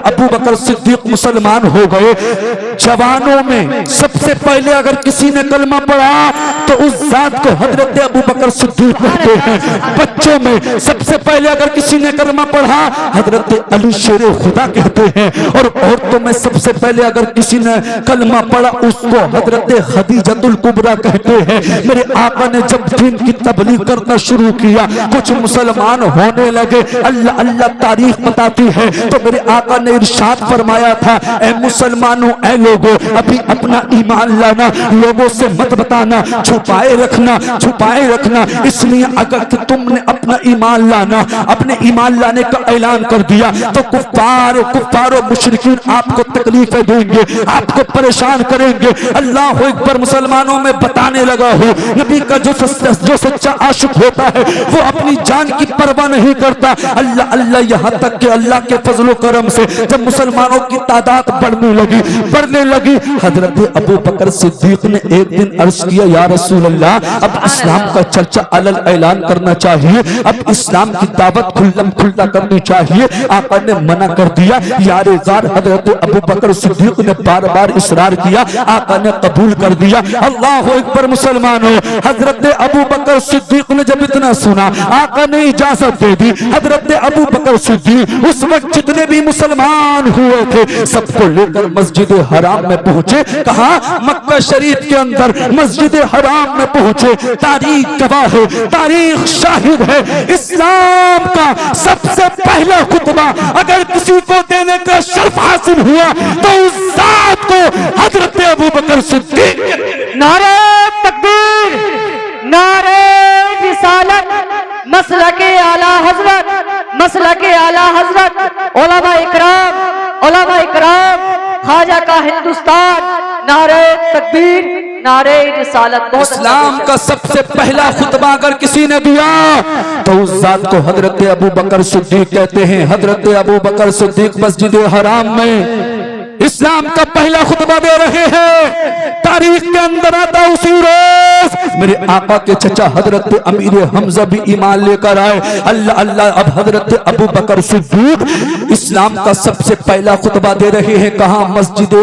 अबू बकर सिद्दीक मुसलमान हो गए। जवानों में सबसे पहले अगर किसी ने कलमा पढ़ा तो उस जात को हजरत अबू बकर सिद्दीक कहते हैं। बच्चों में सबसे पहले अगर किसी ने कलमा पढ़ा हजरत अली शेर खुदा कहते हैं। और औरतों में सबसे पहले अगर किसी ने कलमा पढ़ा उसको हजरत खदीजतुल कुबरा कहते हैं। मेरे आका ने जब दीन की तबलीग करना शुरू किया, कुछ मुसलमान होने लगे। अल्लाह अल्लाह तारीख बताती है तो मेरे आका ने इरशाद फरमाया था, ऐ मुसलमानों, ऐ लोगों, अभी अपना ईमान लाना, लोगों से मत बताना, छुपाए रखना। इसलिए अगर तुमने अपना ईमान लाना, अपने ईमान लाने का ऐलान कर दिया तो कुफ्फार मुशरिकीन आपको तकलीफें देंगे, आपको परेशान करेंगे। अल्लाह अकबर। मुसलमानों में बताने लगा हूँ, नबी का जो सच्चा आशिक होता है वो अपनी जान की परवाह नहीं करता। अल्लाह अल्लाह, यहाँ तक कि अल्लाह के फजलो करम से जब मुसलमानों की तादाद बढ़ने लगी, हजरत अबू बकर सिद्दीक ने एक दिन अर्ज किया, या रसूल अल्लाह, अब इस्लाम का चर्चा अलल ऐलान करना चाहिए, अब इस्लाम की दावत खुल्लम खुल्ला करनी चाहिए। आका ने मना कर दिया। यारे जार हजरत अबू बकर सिद्दीक ने बार बार इसरार किया, आका ने कबूल कर दिया। अल्लाह अकबर। मुसलमानों, हजरत अबू बकर सिद्दीक ने जब इतना सुना, आका ने इजाजत दे दी। हजरत अबू बकर सिद्दीक उस वक्त जितने भी मुसलमान हुए थे सबको लेकर मस्जिद हराम में पहुंचे। कहा, मक्का शरीफ के अंदर मस्जिद हराम में पहुंचे। तारीख गवाह है, तारीख शाहिद है, इस्लाम का सबसे पहला खुतबा अगर किसी को देने का शर्फ हासिल हुआ तो उस जात को हजरत अबू बकर सिद्दीक। नारे तकबीर, नारे रिसालत, मसलके आला हजरत, उलमा इकराम, ख्वाजा का हिंदुस्तान। नारे तकबीर, नारे रिसालत। इस्लाम का सबसे पहला खुतबा अगर किसी ने दिया तो उस जात को हजरत अबू बकर सिद्दीक कहते हैं। हजरत अबू बकर सिद्दीक मस्जिद हराम में इस्लाम का पहला खुतबा दे रहे हैं। तारीख के अंदर आता उसी रोज मेरे आका के चचा हजरत अमीर हमजा भी ईमान लेकर आए। अल्लाह अल्लाह। अब हजरत अबू बकर सिद्दीक इस्लाम का सबसे पहला खुतबा दे रहे हैं। कहा, मस्जिद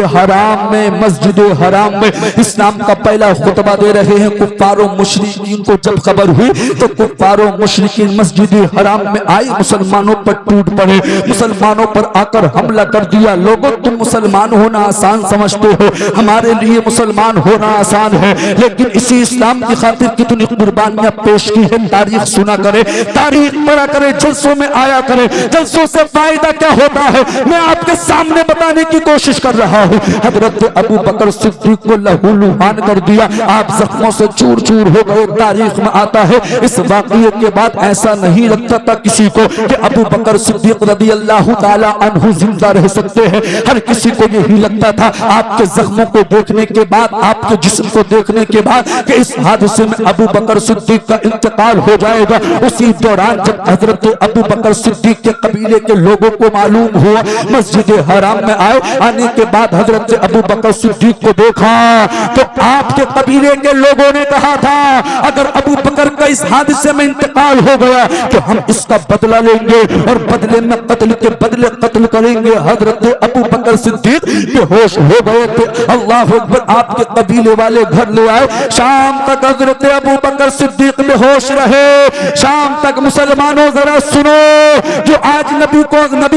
हराम में इस्लाम का पहला खुतबा दे रहे हैं। कुफ्फारों मुशरिकीन को जब खबर हुई तो कुफ्फारों मुशरिकीन मस्जिद हराम में आई, मुसलमानों पर टूट पड़े, मुसलमानों पर आकर हमला कर दिया। लोगों, तुम मुसलमान होना आसान समझते हो, हमारे लिए मुसलमान होना आसान है, लेकिन इसी इस्लाम की खातिर कितनी कुर्बानियां पेश की है। तारीख सुना करे, तारीख पढ़ा करे, जलसों में आया करे। जलसों से फायदा क्या होता है मैं आपके सामने बताने की कोशिश कर रहा हूँ। हजरत अबू बकर सिद्दीक को लहूलुहान कर दिया, आप जख्मों से चूर चूर हो गए। तारीख में आता है इस वाक़ये के बाद ऐसा नहीं लगता था किसी को कि अबू बकर सिद्दीक रज़ी अल्लाह ताला अन्हु जिंदा रह सकते हैं। हर किसी को यही लगता था आपके जख्मों को देखने के बाद, आपके जिस्म को देखने के बाद कि इस हादसे में अबू बकर सिद्दीक का इंतकाल हो जाएगा। उसी दौरान जब हजरत अबू बकर सिद्दीक के कबीले के लोगों को मालूम हुआ, मस्जिद हराम में आए। आने के बाद हजरत अबू बकर सिद्दीक को देखा तो आपके कबीले के लोगों ने कहा था, अगर अबू बकर का इस हादसे में इंतकाल हो गया तो हम इसका बदला लेंगे और बदले में कत्ल के बदले कत्ल करेंगे। हजरत अबू बकर सिद्दीक बेहोश हो गए थे। अल्लाह अकबर। आपके कबीले वाले घर ले आए। शाम तक हजरत अबू बकर सिद्दीक बेहोश रहे। शाम तक मुसलमानों जरा सुनो, जो आज नबी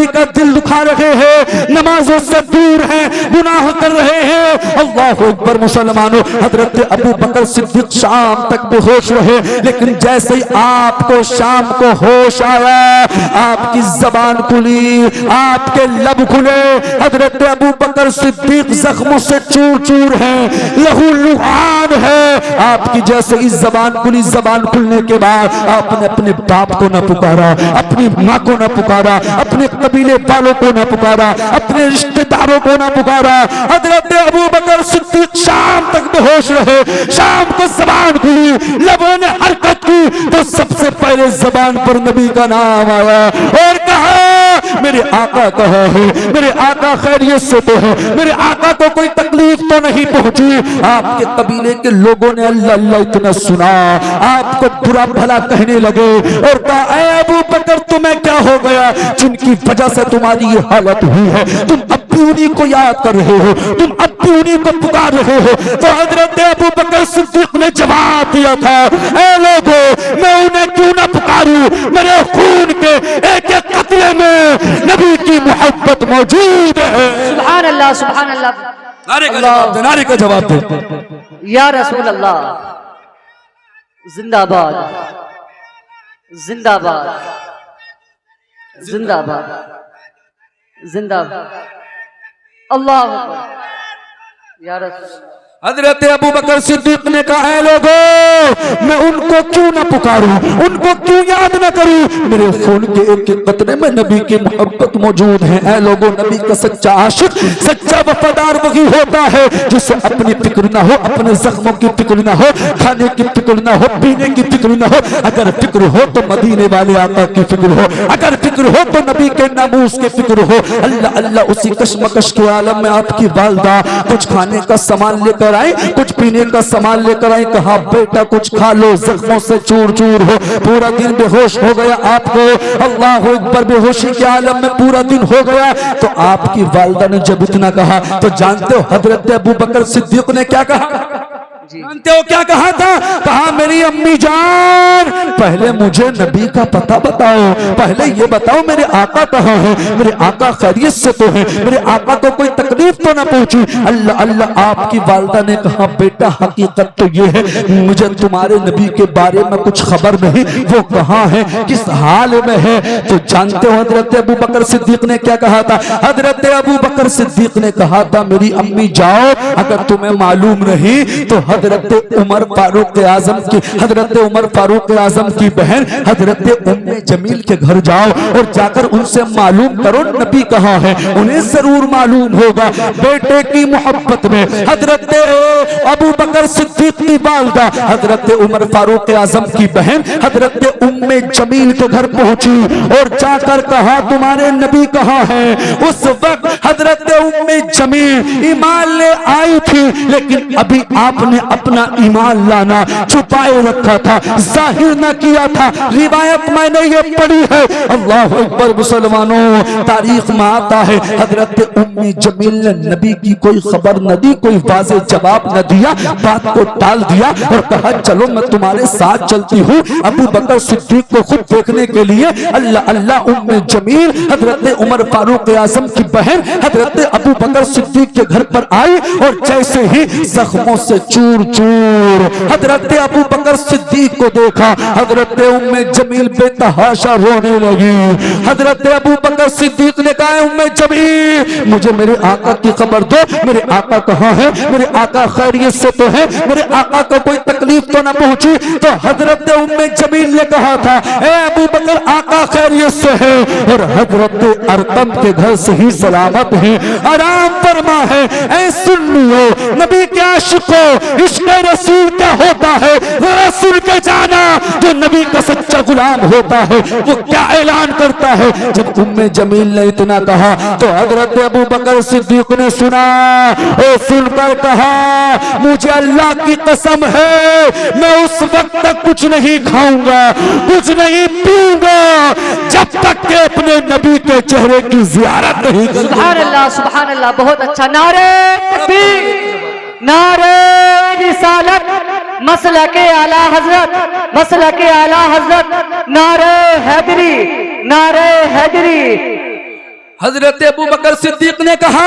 का दिल दुखा रहे हैं, नमाजों से दूर हैं, गुनाह कर रहे हैं। अल्लाह अकबर। मुसलमानों, हजरत अबू बकर सिद्दीक शाम तक बेहोश रहे, लेकिन जैसे ही आपको शाम को होश आया, आपकी जबान खुली, आपके लब खुले। हजरत अबू बकर सिद्दीक जख्मों से चूर चूर है, लहू लुहान है। आपकी जैसे इस जबान खुली, जबान खुलने के बाद आपने अपने बाप को न पुकारा, अपनी माँ को न पुकारा, अपने कबीले वालों को न पुकारा, अपने रिश्तेदारों को न पुकारा। हजरत अबू बकर सिद्दीक शाम तक बेहोश रहे। शाम को जबान खुली, लबों ने हरकत की तो सबसे पहले जबान पर नबी का नाम आया और कहा, मेरे आका कहाँ है, मेरे आका खैरियत से तो है, मेरे आका को कोई तकलीफ तो नहीं पहुंची। आपके कबीले के लोगों ने अल्लाह अल्लाह इतना सुना, आपको बुरा भला कहने लगे और कहा ऐ अबू बकर तुम्हें क्या हो गया, जिनकी वजह से तुम्हारी ये हालत हुई है, तुम अब भी उन्हीं को याद कर रहे हो, तुम अब भी उन्हीं को पुकार रहे हो। तो हजरत अबू बकर सिद्दीक ने जवाब दिया था, ऐ लोगों मैं उन्हें क्यों ना पुकारूं, मेरे खून के एक एक कतरे में नबी की मोहब्बत मौजूद है। सुभान अल्लाह, सुभान अल्लाह। नारे का जवाब दे, नारे का जवाब दे। या रसूल अल्लाह, जिंदाबाद जिंदाबाद जिंदाबाद जिंदाबाद। अल्लाह अकबर। या रसूल। हजरत अबू बकर सिद्दीक ने कहा है लोगों मैं उनको क्यों ना पुकारूं, उनको क्यों याद ना करूं, मेरे खून के एक एक कतरे में नबी की मोहब्बत मौजूद है। ऐ लोगों नबी का सच्चा आशिक, सच्चा वफादार वही होता है जिसे अपनी फिक्र ना हो, अपने जख्मों की फिक्र ना हो, खाने की फिक्र ना हो, पीने की फिक्र ना हो। अगर फिक्र हो तो मदीने वाले आका की फिक्र हो, अगर फिक्र हो तो नबी के नामूस की फिक्र हो। अल्लाह अल्लाह उसी कशमकश के आलम में आपकी वालदा कुछ खाने का सामान लेकर आई, कुछ पीने का सामान लेकर आई, कहा बेटा कुछ खा लो, जख्मों से चूर चूर हो, पूरा दिन बेहोश हो गया आपको। अल्लाह अकबर, बेहोशी के आलम में पूरा दिन हो गया। तो आपकी वालिदा ने जब इतना कहा तो जानते हो हजरत अबू बकर सिद्दीक ने क्या कहा, जानते हो क्या कहा था? कहा मेरी अम्मी जान पहले मुझे नबी का पता बताओ, पहले ये बताओ मेरे आका कहाँ है, मेरे आका खैरियत से तो है, मेरे आका को कोई तकलीफ तो ना पहुंची। अल्लाह अल्लाह। आपकी वालिदा ने कहा बेटा हकीकत तो ये है मुझे तुम्हारे नबी के बारे में कुछ खबर नहीं, वो कहाँ है, किस हाल में है। तो जानते हो हजरत अबू बकर सिद्दीक ने क्या कहा था? हजरत अबू बकर सिद्दीक ने कहा था मेरी अम्मी जाओ, अगर तुम्हें मालूम नहीं तो हजरत उमर फारूक आजम की, हजरत उमर फारूक आजम की बहन हजरत उम्मे जमील के घर जाओ और जाकर उनसे मालूम करो नबी कहाँ है, उन्हें जरूर मालूम होगा। बेटे की मोहब्बत में हजरत अबू बकर सिद्दीक की वालिदा हजरत उमर फारूक आजम की बहन हजरत उम्मे जमील के घर पहुंची और जाकर कहा तुम्हारे नबी कहाँ है। उस वक्त हजरत उम्मे जमील ईमान ले आई थी, लेकिन अभी आपने अपना ईमान लाना छुपाए रखा था, जाहिर न किया था। रिवायत मैंने ये पढ़ी है, अल्लाह अकबर। मुसलमानों तारीख में आता है हजरत उम्मे जमील ने नबी की कोई खबर न दी, कोई वाज़े जवाब न दिया, बात को टाल दिया और कहा चलो मैं तुम्हारे साथ चलती हूँ अबू बकर सिद्दीक को खुद देखने के लिए। अल्लाह अल्लाह। उम्मे जमील हजरत उमर फारूक आजम की बहन हजरत अबू बकर सिद्दीक के घर पर आई और जैसे ही जख्मों से चूर चूर हजरत अबू बकर सिद्दीक को देखा, हजरत उम्मे जमील बेतहाशा रोने लगी। हजरत अबू बकर सिद्दीक ने कहा उम्मे जमील मुझे मेरे आका की खबर दो, मेरे आका कहाँ है, मेरे आका खैरियत से तो है, मेरे आका को कोई तकलीफ तो ना पहुंची। तो हजरत उम्मे जमील ने कहा था ए अबू बकर आका खैरियत से है और हजरत अरकम के घर से ही सलामत है, आराम फरमा है। ऐ सुन्नियो नबी के आशिको इश्क़ रसूल क्या होता है रसूल के जाना, जो नबी का सच्चा गुलाम होता है वो क्या ऐलान करता है। जब उम्मे जमील ने इतना कहा तो हजरत अबू बकर सिद्दीक ने सुना और सुनकर कहा मुझे अल्लाह की कसम है मैं उस वक्त तक कुछ नहीं खाऊंगा, कुछ नहीं पीऊंगा जब तक के अपने नबी के चेहरे की जियारत नहीं करूंगा। सुभान अल्लाह, सुभान अल्लाह। बहुत अच्छा। नारे तकबीर, नारे रिसालत, मसलके आला हजरत, मसलके आला हजरत, नारे हैदरी, नारे हैदरी। हजरत अबू बकर सिद्दीक ने कहा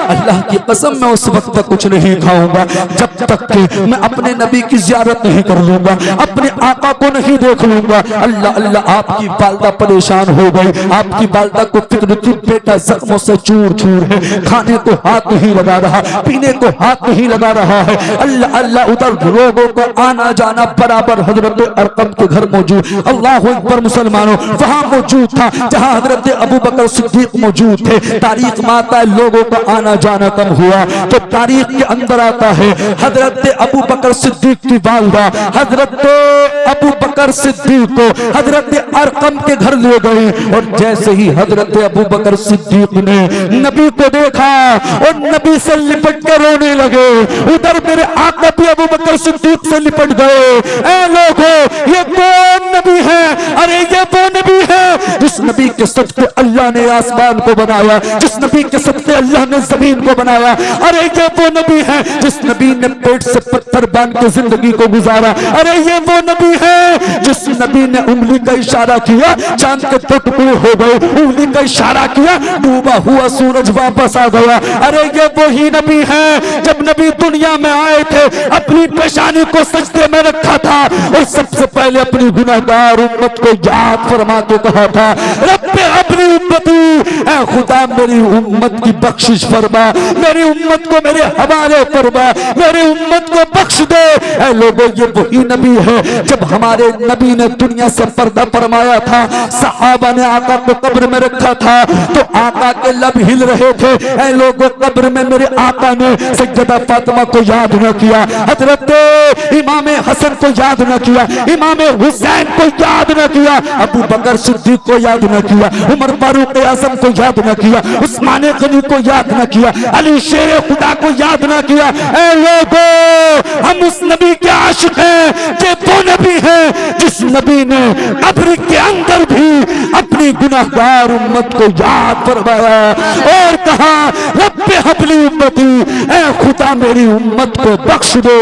अल्लाह की कसम मैं उस वक्त तक कुछ नहीं खाऊंगा जब तक कि मैं अपने नबी की जियारत नहीं कर लूंगा, अपने आका को नहीं देख लूंगा। अल्लाह अल्लाह। आपकी वालिदा परेशान हो गई, आपकी वालिदा को फिक्र थी बेटा जख्मों से चूर चूर है, खाने को हाथ नहीं लगा रहा, पीने को हाथ नहीं लगा रहा है। अल्लाह अल्लाह। उधर लोगों को आना जाना बराबर हजरत अरकम के घर मौजूद, अल्लाह अकबर। मुसलमानों वहां मौजूद था जहां हजरत अबू बकर सिद्दीक मौजूद थे। तारीख में आता है लोगों का आना जाना कम हुआ, तो तारीख के अंदर आता है हजरत अबू बकर सिद्दीक की वालिदा हजरत अबू बकर सिद्दीक को हजरत अरकम के घर ले गए, और जैसे ही हजरत अबू बकर सिद्दीक ने नबी को देखा और नबी से लिपट कर रोने लगे, उधर मेरे आका भी अबू बकर सिद्दीक से लिपट गए। ऐ लोगों, ये कौन नबी है? अरे ये वो नबी है जिस नबी के सदके अल्लाह ने आसमान को बनाया, जिस नबी के सदके अल्लाह ने जमीन को बनाया। अरे ये वो नबी है जिस नबी ने पेट से पत्थर बांध के जिंदगी को गुजारा। अरे ये वो नबी है जिस नबी ने उंगली का इशारा किया चांद के टुकड़े हो गए, उंगली का इशारा किया डूबा हुआ सूरज वापस आ गया। अरे ये वही नबी है जब नबी दुनिया में आए थे अपनी पेशानी को सजदे में रखा था और सबसे पहले अपनी गुनाहगार उम्मत को याद फरमा के कहा था, रब्बे अपनी उम्मती, ऐ खुदा मेरी उम्मत की बख्शिश फरमा, मेरी उम्मत को मेरे हवाले फरमा, मेरी उम्मत को बख्श दे। ऐ लोगों, ये वही नबी है जब हमारे नबी ने दुनिया से पर्दा फरमाया था, सहाबा ने आका को कब्र में रखा था तो आका के लब हिल रहे थे। ऐ लोगों, कब्र में मेरे आका ने सैयदा फातिमा को याद न किया, हजरत इमाम हसन को याद न किया, इमाम हुसैन को याद न किया, अबू बकर सिद्दीक को याद न किया, उमर फारूक आजम को याद न किया, उस्मान गनी को याद न किया, अली शेर खुदा को याद न किया। ऐ लोगों, हम उस नबी के आशिक हैं, ये वो नबी है जिस नबी ने कब्र के अंदर भी अपनी गुनाहगार उम्मत को याद फरमाया और कहा, रब्बे हबली उम्मती, ऐ खुदा मेरी उम्मत को बख्श दो।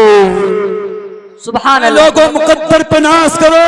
सुभान अल्लाह। लोगों, मुकद्दर पे नाज करो,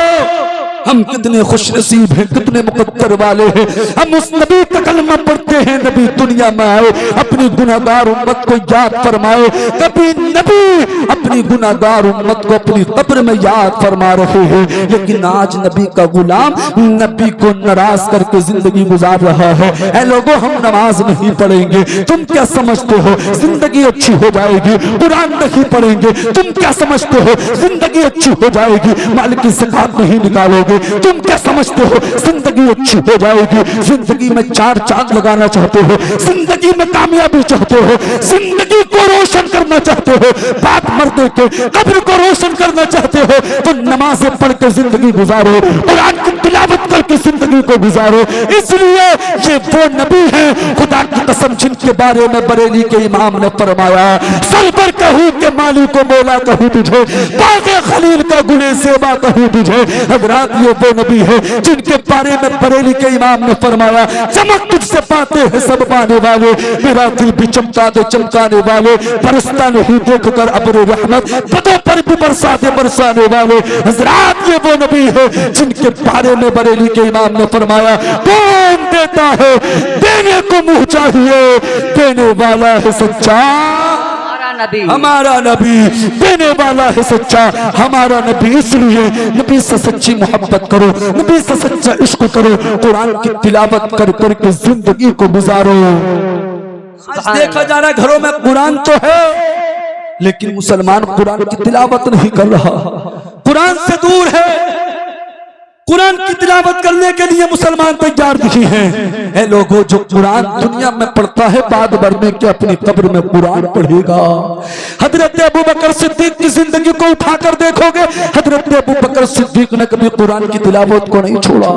हम कितने खुशनसीब हैं, कितने मुकद्दर वाले हैं। हम उस नबी का कलमा पढ़ते हैं, नबी दुनिया में आए अपनी गुनाहगार उम्मत को याद फरमाए। कभी नबी अपनी गुनाहगार उम्मत को अपनी कब्र में याद फरमा रहे हैं, लेकिन आज नबी का गुलाम नबी को नाराज करके जिंदगी गुजार रहा है। ऐ लोगों, हम नमाज नहीं पढ़ेंगे, तुम क्या समझते हो जिंदगी अच्छी हो जाएगी? कुरान नहीं पढ़ेंगे, तुम क्या समझते हो जिंदगी अच्छी हो जाएगी? माल की ज़कात नहीं निकालोगे, तुम क्या समझते हो जिंदगी अच्छी हो जाएगी? जिंदगी में चार चांद लगाना चाहते हो, जिंदगी में कामयाबी चाहते हो, जिंदगी को रोशन करना चाहते हो, बाप मरने के कब्र को रोशन करना चाहते हो, तो नमाज़ें पढ़ के जिंदगी गुजारो, कुरान की तिलावत करके जिंदगी को गुजारो। इसलिए ये वो नबी है, खुदा की कसम, जिनके बारे में बरेली के इमाम ने फरमाया, सलबर कहूँ के माली को मौला कहूँ तुझे, बागे खलील का गुने सेवा कहूँ तुझे। हजरात, ये वो नबी है जिनके बारे में बरेली के इमाम ने फरमाया, चमक तुझसे पाते हैं सब पाने वाले, मेरा दिल भी चमका दे चमकाने वाले, बरसता नहीं देख कर अब्र रहमत, पदों पर भी बरसाते बरसाने वाले। हजरात, ये वो नबी है जिनके बारे में बरेली के इमाम ने फरमाया, कौन देता है देने को मुंह चाहिए, देने वाला है सच्चा हमारा नबी, देने वाला है सच्चा हमारा नबी। इसलिए नबी से सच्ची मोहब्बत करो, नबी से सच्चा इश्क करो, कुरान की तिलावत कर करके जिंदगी को गुजारो। आज देखा जा रहा है घरों में कुरान तो है, लेकिन मुसलमान कुरान की तिलावत नहीं कर रहा, कुरान से दूर है। कुरान की तिलावत करने के लिए मुसलमान तैयार नहीं हैं। ऐ लोगों, जो कुरान दुनिया में पढ़ता है बाद मरने के अपनी कब्र में कुरान पढ़ेगा। हजरत अबू बकर सिद्दीक की जिंदगी को उठाकर देखोगे, हजरत अबू बकर सिद्दीक ने कभी कुरान की तिलावत को नहीं छोड़ा।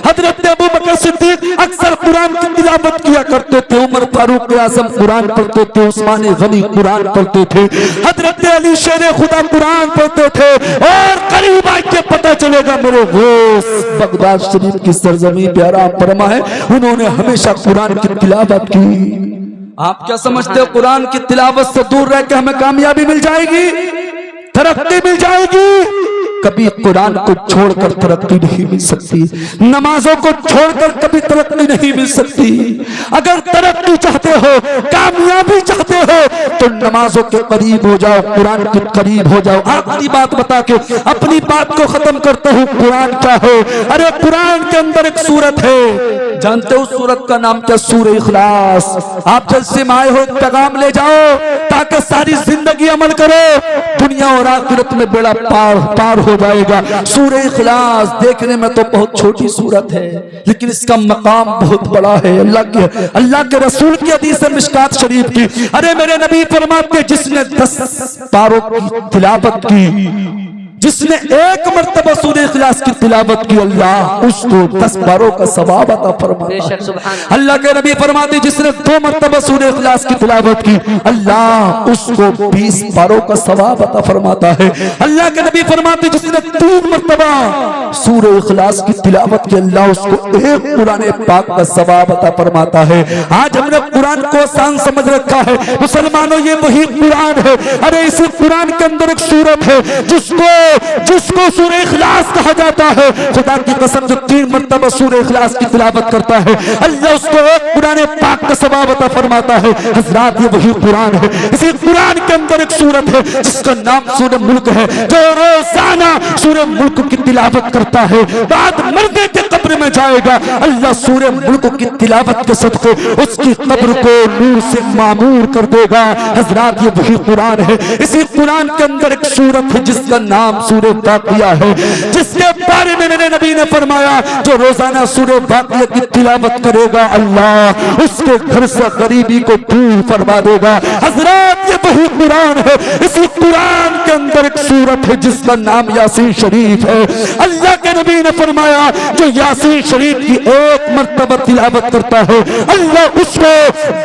हजरत अबू बकर सिद्दीक अक्सर कुरान की तिलावत किया करते थे, उमर फारूक आजम कुरान पढ़ते थे, उस्मान गनी कुरान पढ़ते थे, हजरत अली शेर खुदा कुरान पढ़ते थे। और करीब आके पता चलेगा मेरे वो बगदाद शरीफ की सरजमी पे आराम फरमा है, उन्होंने हमेशा कुरान की तिलावत की। आप क्या समझते हो कुरान की तिलावत से दूर रह के हमें कामयाबी मिल जाएगी, तरक्की मिल जाएगी? कभी कुरान को छोड़कर तरक्की नहीं मिल सकती, नमाजों को छोड़कर कभी तरक्की नहीं मिल सकती। अगर तरक्की चाहते हो, कामयाबी चाहते हो, तो नमाजों के करीब हो जाओ, कुरान के करीब हो जाओ। आखिरी बात बता के अपनी बात को खत्म करता हूँ। कुरान क्या है? अरे कुरान के अंदर एक सूरत है, जानते हो सूरत का नाम क्या? सूरह इखलास। आप जलसे में आए हो, एक पैगाम ले जाओ ताकि सारी जिंदगी अमल करो, दुनिया और आखिरत में बेड़ा पार हो जाएगा। सूरह इखलास देखने में तो बहुत छोटी सूरत है, लेकिन इसका मकाम बहुत बड़ा है। अल्लाह के रसूल की हदीस है मिशकात शरीफ की। अरे मेरे नबी फरमाते जिसने 10 पारों की तिलावत की, जिसने एक मर्तबा सूरह इखलास की तिलावत की, अल्लाह उसको 10 पारों का सवाब अता फरमाता है। अल्लाह के नबी फरमाते जिसने 2 मर्तबा सूरह इखलास की तिलावत की, अल्लाह उसको 20 पारों का सवाब अता फरमाता है। अल्लाह के नबी फरमाते जिसने 3 मर्तबा सूरह इखलास की तिलावत की, अल्लाह उसको 1 कुरान पाक का सवाब अता फरमाता है। आज हमने कुरान को आसान समझ रखा है। मुसलमानों, ये वही कुरान है। अरे इसी कुरान के अंदर एक सूरत है जिसको सूरह इखलास कहा जाता है। खुदा की कसम जो 3 मर्तबा सूरह इखलास की तिलावत करता है, अल्लाह उसको 1 कुरान पाक का सवाब अता फरमाता है। हजरात, ये वही कुरान है। इसी कुरान के अंदर एक सूरत है जिसका नाम सूरह मुल्क है। जो रोजाना सूरह मुल्क की तिलावत करता है, बाद मरने के कब्र में जाएगा, अल्लाह सूरह मुल्क की तिलावत के सदके उसकी कब्र को नूर से मामूर कर देगा। हजरात, ये वही कुरान है। इसी कुरान के अंदर एक सूरत है जिसका नाम सूरह बाक़िया है, जिसके बारे में मेरे नबी ने फरमाया जो रोजाना सूरह बाक़िया की तिलावत करेगा, अल्लाह उसके घर से गरीबी को दूर फरमा देगा। हजरात, ये वही कुरान है। इसी कुरान के अंदर एक सूरत है जिसका नाम यासीन शरीफ है। अल्लाह के नबी ने फरमाया जो यासीन शरीफ की 1 मर्तबा तिलावत करता है, अल्लाह उसको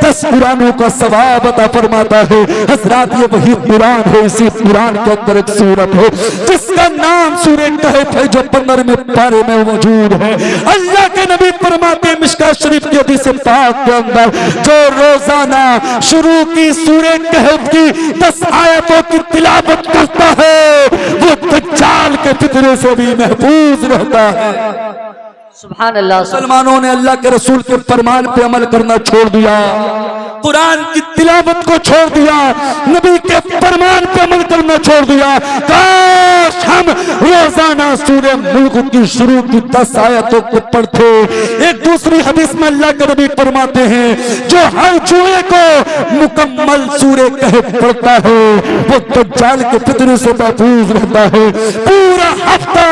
10 कुरानों का सवाब अता फरमाता है। हजरात, ये वही कुरान है। इसी कुरान के अंदर एक सूरत है जिसका नाम सूरह कहफ है, जो 15वें पारे में मौजूद है। अल्लाह के नबी फरमाते मिशकात शरीफ की हदीस पाक के अंदर जो रोजाना शुरू की सूरह कहफ की 10 आयतों की तिलावत करता है, वो दज्जाल के फितने से भी महफूज रहता है। सुभान अल्लाह। मुसलमानों ने अल्लाह के रसूल के फरमान पे अमल करना छोड़ दिया, कुरान की तिलावत को छोड़ दिया, नबी के फरमान पे अमल करना छोड़ दिया। काश हम रोजाना सूरह मुल्क की शुरू की 10 आयतों को पढ़ते। एक दूसरी हदीस में अल्लाह के नबी फरमाते हैं जो हर जुए को मुकम्मल सूरह कहफ पढ़ता है, वो दज्जाल के फितने से महफूज रहता है, पूरा हफ्ता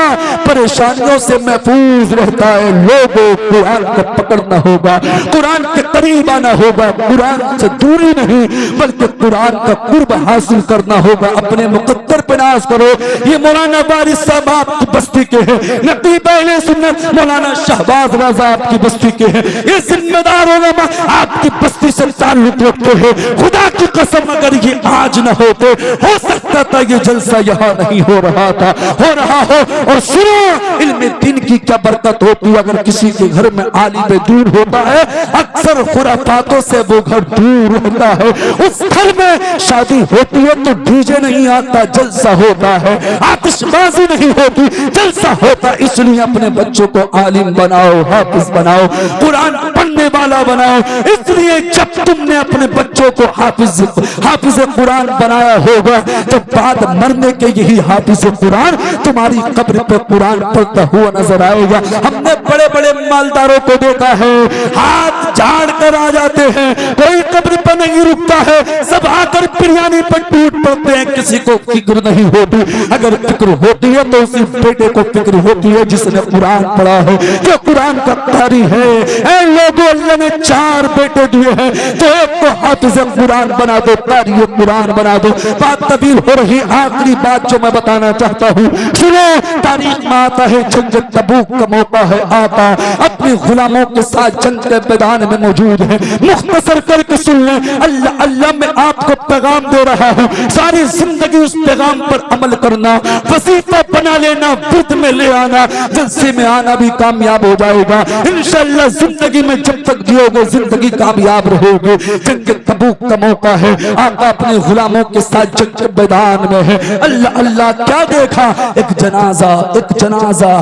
परेशानियों से महफूज रहता है। लोगों कुरान को पकड़ना होगा, कुरान के करीब आना होगा, कुरान से दूरी नहीं बल्कि कुरान का कुर्ब हासिल करना होगा। अपने मुकद्दर पे नाज करो। ये मौलाना वारिस साहब आपकी बस्ती के हैं, नबी पहले सुन्नत मौलाना शहबाज रजा आपकी बस्ती के हैं, ये जिम्मेदार उलमा आपकी बस्ती से ताल्लुक रखते हैं। खुदा की कसम अगर ये आज न होते, हो सकता था ये जलसा यहाँ नहीं हो रहा था, हो रहा हो। और सुनो, इल्म दीन की क्या बरकत होती अगर किसी के घर में आलिम दूर होता है, अक्सर खुराफातों से वो घर दूर रहता है। उस घर में शादी होती है तो डीजे नहीं आता, जलसा होता है, आतिशबाजी नहीं होती, जलसा होता। इसलिए अपने बच्चों को आलिम बनाओ, हाफिज बनाओ, कुरान पढ़ने वाला बनाओ। इसलिए जब तुमने अपने बच्चों को हाफिज कुरान बनाया होगा, तो बाद मरने के यही हाफिज कुरान तुम्हारी कब्र पे कुरान पढ़ता हुआ नजर आएगा। हमने बड़े बड़े मालदारों को देखा है, हाथ झाड़ कर आ जाते हैं, कोई कब्र पर नहीं रुकता है, सब आकर बिरयानी पर टूट पड़ते हैं, किसी को फिक्र नहीं होती। अगर फिक्र होती है तो उसी बेटे को फिक्र होती है जिसने कुरान पढ़ा है, जो कुरान का कारी है। ऐ लोगों, अल्लाह ने 4 बेटे दिए हैं, तो एक को हाफिज कुरान बना दो, कारी कुरान बना दो। बात तवील हो रही, आखिरी बात जो मैं बताना चाहता हूँ सुनो। तारीख में आता है जंग तबूक का मौका है आता, अपने गुलामों के साथ जंग के मैदान में मौजूद है। मुख्तसर करके सुन लें, अल्लाह अल्लाह मैं आपको पैगाम दे रहा हूँ, सारी जिंदगी उस पैगाम पर अमल करना, वजीफा बना लेना, बुद्ध में ले आना, जलसे में आना भी कामयाब हो जाएगा इंशाअल्लाह। जिंदगी में जब तक जियोगे जिंदगी कामयाब रहोगे। जंग तबूक का मौका है, आका अपने गुलामों के साथ जंग के मैदान में है। अल्लाह अल्लाह क्या देखा, एक जनाजा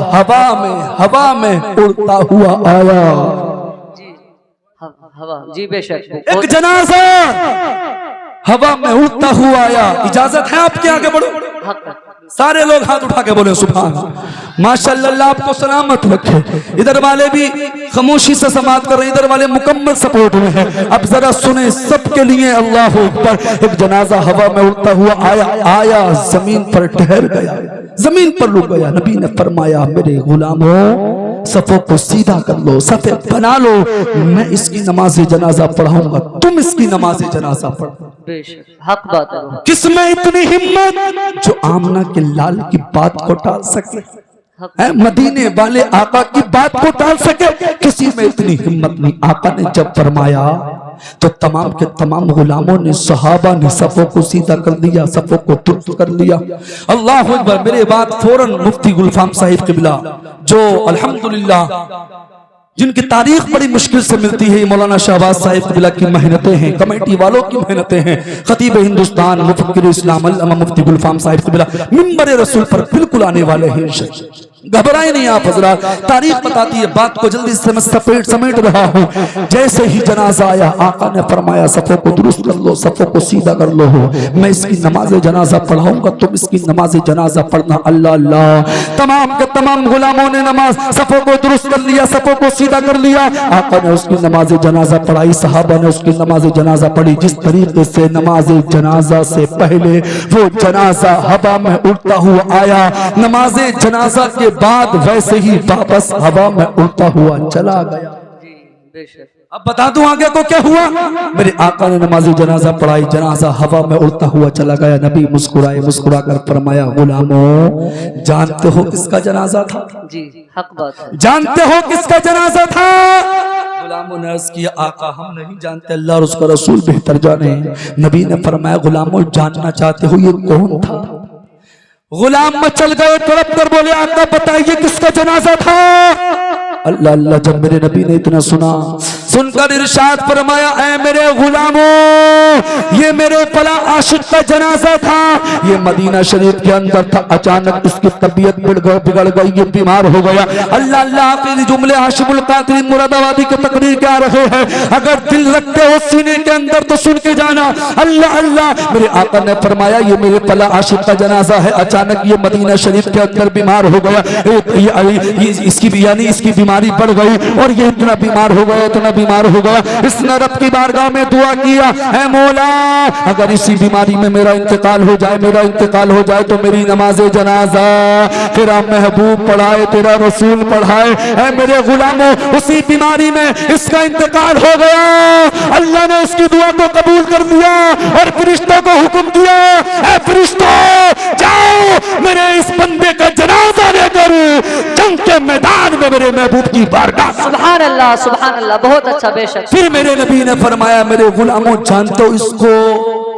हवा में उड़ता हुआ आया। हवा जी बेशक। एक जनाजा हवा में उड़ता हुआ आया। इजाजत है आपके आगे बढ़ो। सारे लोग हाथ उठा के बोले सुभान। माशाअल्लाह, आपको सलामत रखे। इधर वाले भी खामोशी से समाप्त कर रहे हैं, इधर वाले मुकम्मल सपोर्ट में हैं। अब जरा सुने सबके लिए अल्लाह अकबर। एक जनाजा हवा में उड़ता हुआ आया, जमीन पर ठहर गया, जमीन पर रुक गया। नबी ने फरमाया, मेरे गुलामों सफों को सीधा कर लो, सफे बना लो, मैं इसकी नमाज जनाजा पढ़ाऊंगा, तुम इसकी नमाज जनाजा पढ़ो। हक बात है। किसमें इतनी हिम्मत जो आमना के लाल की बात को टाल सके, मदीने वाले आका की बात को टाल सके? किसी में इतनी हिम्मत नहीं। आका ने जब फरमाया तो तमाम के तमाम गुलामों ने, सहाबा ने सफों को सीधा कर दिया, सफों को दुरुस्त कर लिया। अल्लाह अकबर। मेरे बाद फौरन मुफ्ती गुलफाम साहिब किबला, जो अल्हम्दुलिल्लाह जिनकी तारीख बड़ी मुश्किल से मिलती है, मौलाना शहबाज साहिब किबला की मेहनतें हैं, कमेटी वालों की मेहनतें हैं। खतीब हिंदुस्तान मुफक्किर इस्लाम अल्लामा मुफ्ती गुलफाम साहिब किबला मिंबर रसूल पर बिल्कुल आने वाले हैं। घबराए नहीं आप हजरात, तारीख बताती है, बात को जल्दी से समेट रहा हूँ। जैसे ही जनाजा आया, आका ने फरमाया, सफों को दुरुस्त कर लो, सफों को सीधा कर लो, मैं इसकी नमाज जनाजा पढ़ाऊंगा, तुम इसकी नमाज जनाजा पढ़ना। अल्लाह अल्लाह। तमाम के तमाम गुलामों ने नमाज सफों को दुरुस्त कर लिया, सफों को सीधा कर लिया। आका ने उसकी नमाज जनाजा पढ़ाई, सहाबा ने उसकी नमाज जनाजा पढ़ी। जिस तरीके से नमाज जनाजा से पहले वो जनाजा हवा में उड़ता हुआ आया, नमाज जनाजा के बाद वैसे ही वापस हवा में उड़ता हुआ चला गया। अब बता दूं आगे को क्या हुआ। मेरे आका ने नमाज जनाजा पढ़ाई, जनाजा हवा में उड़ता हुआ चला गया। नबी मुस्कुराए, मुस्कुरा कर फरमाया, गुलामों जानते हो किसका जनाजा था? जी हक बात है। जानते हो किसका जनाजा था? गुलामों ने अर्ज किया, आका हम नहीं जानते, अल्लाह और उसका रसूल बेहतर जाने। नबी ने फरमाया, गुलामों जानना चाहते हो ये कौन था? गुलाम मचल गए, तड़प कर बोले, आका बताइए किसका जनाजा था? अल्लाह अल्लाह। जब मेरे नबी ने इतना सुना, सुनकर इरशाद फरमाया, ऐ मेरे गुलामों, ये मेरे फला आशिक का जनाजा था, ये मदीना शरीफ के अंदर था, अचानक इसकी तबीयत बिगड़ गई, ये बीमार हो गया। अल्लाह अल्लाह। आखिरी जुमले हाशिमुल कादरी मुरादाबादी के तकरीर के आ रहे हैं, अगर दिल रखते हो सीने के अंदर तो सुन के जाना। अल्लाह अल्लाह। मेरे आका ने फरमाया, ये मेरे फला आशिक का जनाजा है, अचानक ये मदीना शरीफ के अंदर बीमार हो गया, इसकी बीमारी बढ़ गई और ये इतना बीमार हो गया, इतना बीमार हो गया। इसने रब की बारगाह में दुआ किया, है मौला अगर इसी बीमारी में मेरा इंतकाल हो जाए, मेरा इंतकाल हो जाए तो मेरी नमाज जनाजा तेरा महबूब पढ़ाए, तेरा रसूल पढ़ाए। है मेरे गुलामों, उसी बीमारी में इसका इंतकाल हो गया। अल्लाह ने उसकी दुआ को कबूल कर दिया और फरिश्तों को हुक्म दिया, ऐ फरिश्तों जाओ मेरे इस बंदे का जनाजा लेकर जंग के मैदान में मेरे महबूब की बारगाह। सुभान अल्लाह, सुभान अल्लाह। बहुत अच्छा, बेशक। फिर मेरे नबी ने फरमाया, मेरे गुलामों जानते हो इसको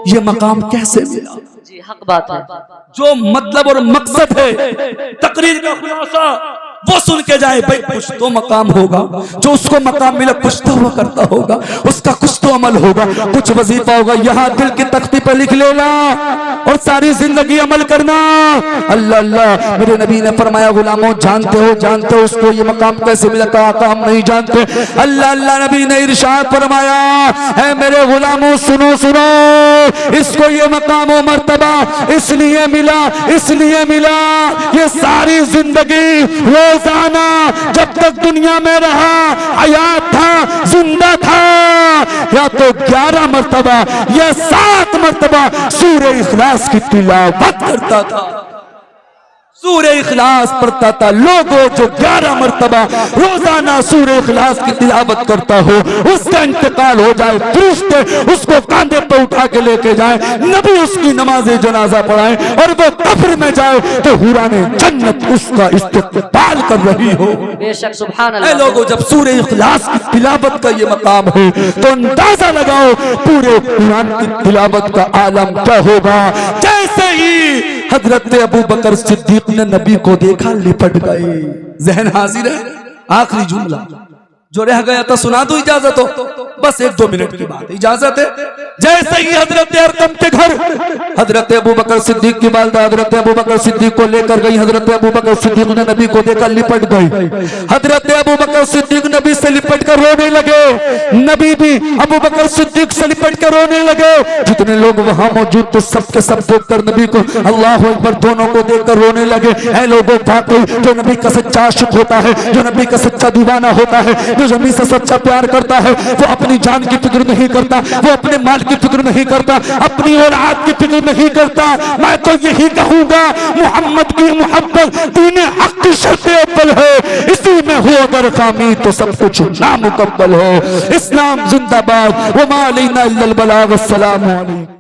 ये मकाम कैसे मिला? जी हक बात है। जो मतलब और मकसद है तकरीर का खुलासा वो सुन के जाए। भाई कुछ तो मकाम होगा, जो उसको मकाम मिला कुछ तो वो करता होगा, उसका कुछ तो अमल होगा, कुछ वजीफा होगा। यहाँ दिल की तख्ती पे लिख लेना और सारी जिंदगी अमल करना। अल्लाह अल्लाह। मेरे नबी ने फरमाया, गुलामों जानते हो उसको ये मकाम कैसे मिला? कहा हम नहीं जानते। अल्लाह अल्लाह। नबी ने इरशाद फरमाया, है मेरे गुलामों सुनो सुनो, इसको ये मकाम और मर्तबा इसलिए मिला ये सारी जिंदगी रोजाना जब तक दुनिया में रहा, हयात था, जिंदा था, या तो 11 मर्तबा या 7 मर्तबा सूरे इखलास की तिलावत करता था, सूरे इखलास पढ़ता था। लोगों जो 11 मर्तबा रोजाना सूरे इखलास की तिलावत करता हो, उसका इंतकाल हो जाए, फरिश्ते उसको कांधे पे उठा के लेके जाए, नबी उसकी नमाज जनाजा पढ़ाए और वो कब्र में जाए तो हुराने जन्नत उसका इस्तकबाल कर रही हो। बेशक, सुभान अल्लाह। लोगों जब सूरे इखलास की तिलावत का ये मकाम है तो अंदाजा लगाओ पूरे कुरान की तिलावत का आलम क्या होगा। जैसे ही हजरत अबू बकर सिद्दीक ने नबी को देखा, लिपट गए। जहन हाजिर है? आखिरी जुमला जो रह गया था सुना दो, इजाजत हो? बस 1-2 मिनट की बात, इजाजत है? जैसे ही हजरत अरकम के घर हजरत अबू बकर सिद्दीक की वालिदा हजरत अबू बकर सिद्दीक को लेकर गई। हजरत अबू बकर सिद्दीक ने नबी को देखकर लिपट गई। हजरत अबू बकर सिद्दीक नबी से लिपट कर रोने लगे। नबी भी अबू बकर सिद्दीक से लिपट कर रोने लगे। जितने लोग वहां मौजूद थे सबके सब देखकर नबी को अल्लाह अकबर दोनों को देखकर रोने लगे। ऐ लोगों, वाकई जो नबी का सच्चा आशिक होता है, जो नबी का सच्चा दीवाना होता है, जो नबी से सच्चा प्यार करता है, वो अपनी जान की फिक्र नहीं करता, वो अपने माल की फिक्र नहीं करता, अपनी औलाद की फिक्र नहीं करता। मैं तो यही कहूंगा, मोहम्मद की मोहब्बत दीन हक की शर्त अव्वल है। इसी में हो अगर कामी तो सब कुछ नामुकम्मल हो। इस्लाम जिंदाबाद। वमा अलैना इल्लल बलाग। अस्सलामु अलैकुम।